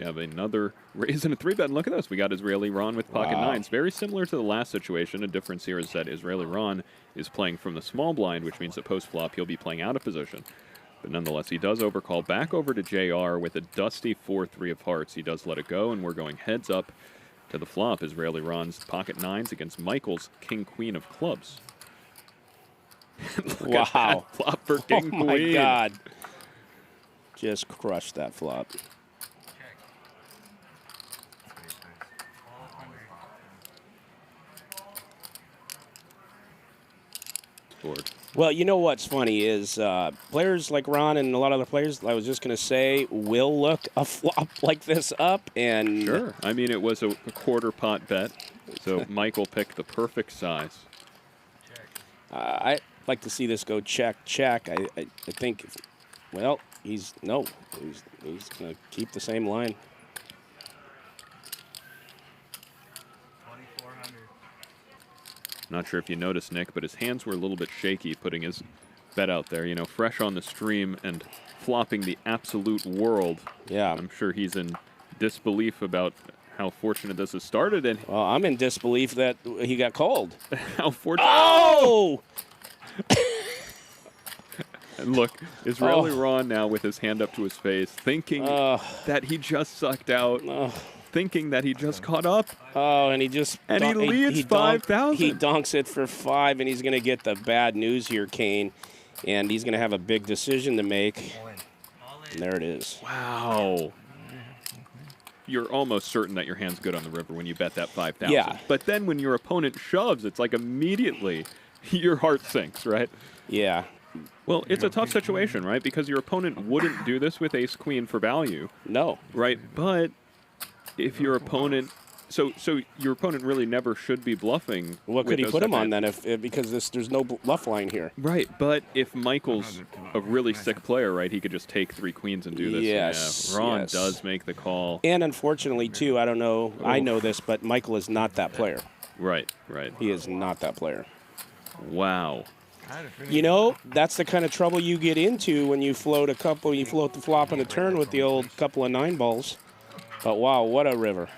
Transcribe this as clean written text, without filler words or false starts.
have another raise and a 3-bet. And look at this. We got Israeli Ron with pocket nines. Very similar to the last situation. A difference here is that Israeli Ron is playing from the small blind, which means that post-flop he'll be playing out of position. But nonetheless, he does overcall back over to JR with a dusty 4-3 of hearts. He does let it go, and we're going heads up to the flop. Israeli Ron's pocket nines against Michael's king-queen of clubs. Look at that flop for king-queen. Oh, my God. Just crushed that flop. Board. Well, you know what's funny is players like Ron and a lot of other players, I was just going to say, will look a flop like this up. And sure. I mean, it was a quarter pot bet, so Michael picked the perfect size. I'd like to see this go check, check. I think, well, he's going to keep the same line. Not sure if you noticed, Nick, but his hands were a little bit shaky putting his bet out there, you know, fresh on the stream and flopping the absolute world. Yeah. I'm sure he's in disbelief about how fortunate this has started. And well, I'm in disbelief that he got called. How fortunate. Oh! And look, Israeli Ron now with his hand up to his face, thinking that he just sucked out. Thinking that he just caught up. Oh, and he just... And he leads 5,000. He donks it for 5, and he's going to get the bad news here, Kane. And he's going to have a big decision to make. And there it is. Wow. You're almost certain that your hand's good on the river when you bet that 5,000. Yeah. But then when your opponent shoves, it's like immediately your heart sinks, right? Yeah. Well, it's a tough situation, right? Because your opponent wouldn't do this with ace-queen for value. No. Right? But if your opponent... So your opponent really never should be bluffing. What could he put him on then? If because there's no bluff line here. Right, but if Michael's a really sick player, right, he could just take 3 queens and do this. Yes, yeah, Ron yes. does make the call. And unfortunately, too, I don't know. I know this, but Michael is not that player. Right, right. He is not that player. Wow. You know, that's the kind of trouble you get into when you float the flop on a turn with the old couple of 9 balls. But wow, what a river.